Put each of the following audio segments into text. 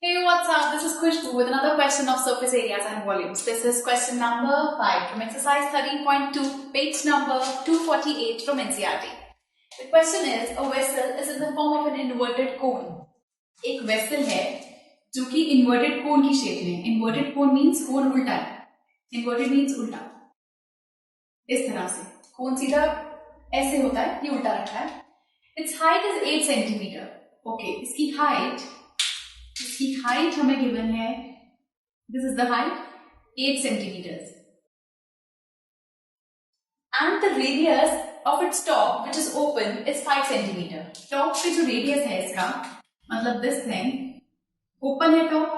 Hey, what's up? This is Khushbu with another question of surface areas and volumes. This is question number 5 from exercise 13.2, page number 248 from NCERT. The question is, a vessel is in the form of an inverted cone. एक vessel है जो कि inverted cone की shape में. Inverted cone means cone उल्टा है. Inverted means उल्टा. इस तरह से. cone सीधा ऐसे होता है, ये उल्टा रखा है. Its height is 8 centimeter. Okay, इसकी height हमें गिवन है, this is the height 8 centimeters and the radius of its top which is open is 5 centimeter. Top पे जो radius है इसका मतलब this thing open है, top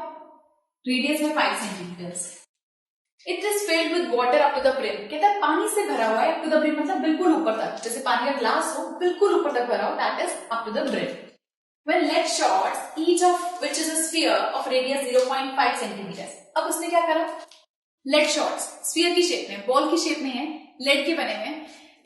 radius है 5 centimeters. It is filled with water up to the brim. कहता है पानी से भरा हुआ है up to the brim मतलब बिल्कुल ऊपर तक, जैसे पानी का ग्लास हो बिल्कुल ऊपर तक भरा हो, that is up to the brim. When lead shots, each of which is a sphere of radius 0.5 centimeters. अब उसने क्या करा? lead shots, sphere की शेप में, बॉल की शेप में है, lead के बने हैं,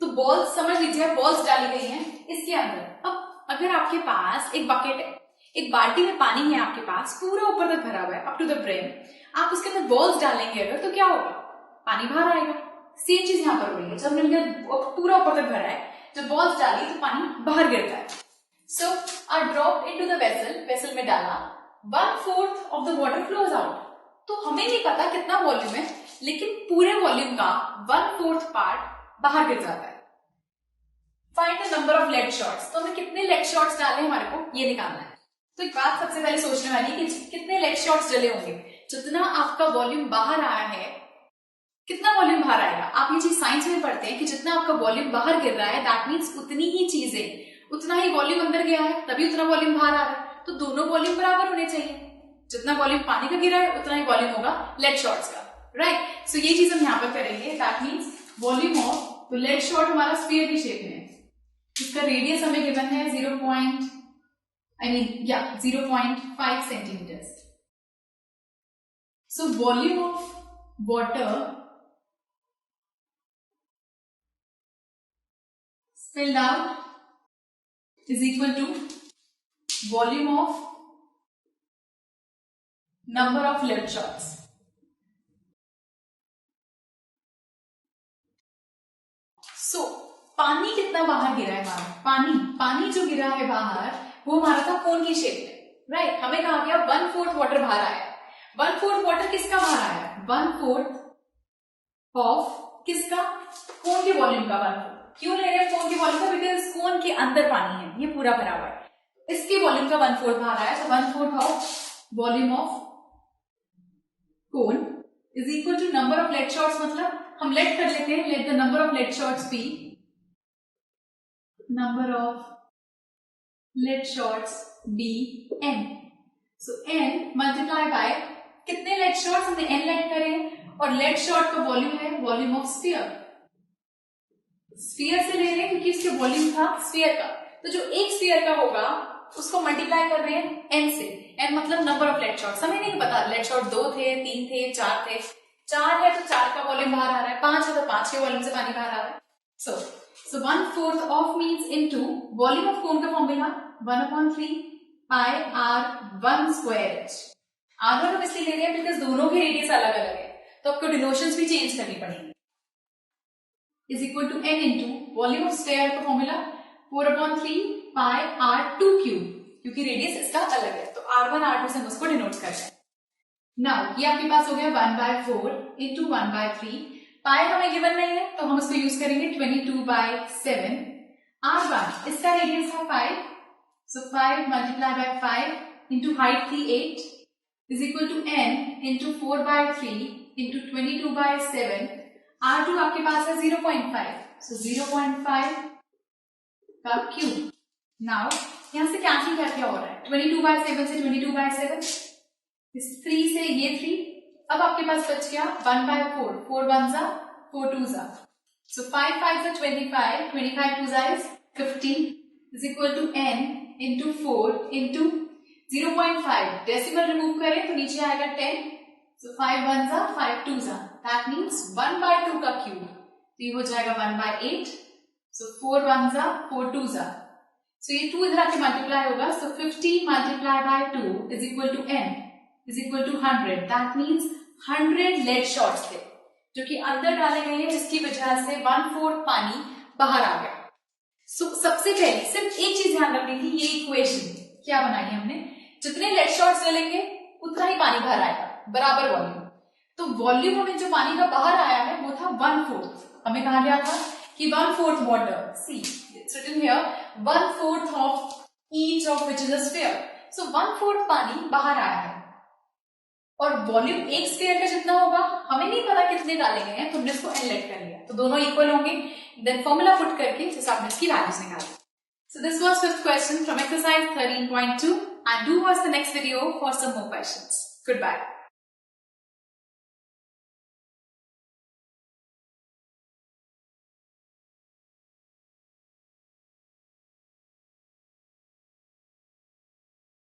तो बॉल समझ लीजिए बॉल्स डाली गई हैं इसके अंदर. अब अगर आपके पास एक बकेट है, एक बाल्टी में पानी है आपके पास, पूरा ऊपर तक भरा हुआ है अप टू द ब्रिम, आप उसके अंदर बॉल्स डालेंगे अगर तो क्या होगा? पानी बाहर आएगा. सेम चीज यहाँ पर हो रही है. जब हमने पूरा ऊपर तक भरा है, जब बॉल्स डाली तो पानी बाहर गिरता है. So are dropped into the vessel में डाला, 1/4 of the water flows out. तो हमें नहीं पता कितना वॉल्यूम है, लेकिन पूरे वॉल्यूम का 1/4 पार्ट बाहर गिर जाता है. Find the number of lead shots. तो हमें कितने lead shots डाले हमारे को ये निकालना है. तो एक बात सबसे पहले सोचने वाली है कि कितने lead shots डले होंगे. जितना आपका वॉल्यूम बाहर आया है, कितना वॉल्यूम बाहर आएगा. आप ये चीज साइंस में पढ़ते हैं कि जितना आपका वॉल्यूम बाहर गिर रहा है, दैट मीन्स उतनी ही चीजें, उतना ही वॉल्यूम अंदर गया है, तभी उतना वॉल्यूम बाहर आ रहा है. तो दोनों वॉल्यूम बराबर होने चाहिए. जितना वॉल्यूम पानी का गिरा है उतना ही वॉल्यूम होगा लेड शॉट्स का. राइट. सो ये चीज हम यहाँ पर करेंगे. दैट मीन्स वॉल्यूम ऑफ, तो लेड शॉट हमारा स्फीयर की शेप में है, इसका रेडियस हमें गिवन है 0.5 centimetres. So volume of water spilled out is equal to volume of number of lead shots. So पानी कितना बाहर गिरा है हमारा? पानी जो गिरा है बाहर वो हमारा था कोन की शेप में. राइट. हमें कहा गया 1/4 वाटर बाहर आया है. 1/4 वाटर किसका बाहर आया है? 1/4 ऑफ किसका? कोन के वॉल्यूम का 1/4. क्यों ले रहे हैं कोन की वॉल्यूम का? बिकॉज कोन के अंदर पानी है, ये पूरा भरा हुआ है, इसके वॉल्यूम का 1/4 बाहर आया. तो 1/4 of volume of cone is equal to number of lead shots. मतलब हम लेट कर लेते हैं. Let the number of lead shots be number of lead shots be n. So n multiply by कितने लेड शॉट्स हमने n let करे हैं, और लेड शॉट का वॉल्यूम है वॉल्यूम ऑफ स्फीयर. स्फीयर से ले रहे हैं क्योंकि इसके वॉल्यूम था स्फीयर का. तो जो एक स्फीयर का होगा उसको मल्टीप्लाई कर रहे हैं n से. n मतलब नंबर ऑफ लेड शॉट्स. हमें नहीं पता लेड शॉट 2 थे, 3 थे, 4 थे. 4 है तो 4 का वॉल्यूम बाहर आ रहा है, 5 है तो 5 के वॉल्यूम से पानी बाहर आ रहा है. सो 1/4 of means into volume of कोन का फॉर्मूला 1/3 पाई r1 स्क्वायर h. r1 हम इसलिए ले रहे हैं बिकॉज दोनों के रेडियस अलग अलग है, तो आपको डिनोशंस भी चेंज करनी पड़ेगी. is equal to n into volume of sphere का फॉर्मूला 4/3 पाई r2 क्यूब, क्योंकि रेडियस इसका अलग है, तो r1 r2 से हम उसको डिनोट करते हैं. नाउ ये आपके पास हो गया 1/4 into 1/3. पाई हमें गिवन नहीं है तो हम उसको यूज करेंगे 22/7. r1 इसका रेडियस है 5, so 5 multiply by 5 into height थी 8 is equal to n into 4/3 into 22/7. R2 आपके पास है 0.5, सो 0.5 का क्यूब. नाउ यहां से कैंसिल क्या हो रहा है? 22/7 से 22/7, इस 3 से ये 3. अब आपके पास बच गया 1/4. 4 1 जा 4 2 जा, सो 5 5 जा 25, 25 2 जा is 15 is equal to n into 4 into 0.5. Decimal remove करें तो नीचे आएगा 10, so 5 1 जा 5 2 जा, that means 1/2 का क्यूब. तो ये हो जाएगा 1/8, so 4 1 जा 4 2 जा. सो ये 2 इधर आके मल्टीप्लाई होगा, so 50 multiply by 2 is equal to n is equal to 100. That means 100 lead shots थे जो कि अंदर डाले गए हैं, जिसकी वजह से 1/4 पानी बाहर आ गया. सो सबसे पहले सिर्फ एक चीज ध्यान रखनी थी, ये इक्वेशन क्या बनाई है हमने, जितने लेड शॉट्स ले लेंगे उतना ही पानी बाहर आएगा, बराबर वॉल्यूम. तो वॉल्यूम हमें जो पानी का बाहर आया है वो था 1/4. हमें कहा गया था कि 1/4 water, see it's written here 1/4 of each of which is a sphere. So 1/4 पानी बाहर आया है और वॉल्यूम एक स्फीयर का जितना होगा हमें नहीं पता कितने डाले गए हैं, तो हमने इसको n लेट कर लिया, तो दोनों इक्वल होंगे. देन फॉर्मूला पुट करके इस हिसाब से इसकी वैल्यूज निकालें. So this was fifth question from exercise 13.2 and do watch the next video for some more questions. Goodbye.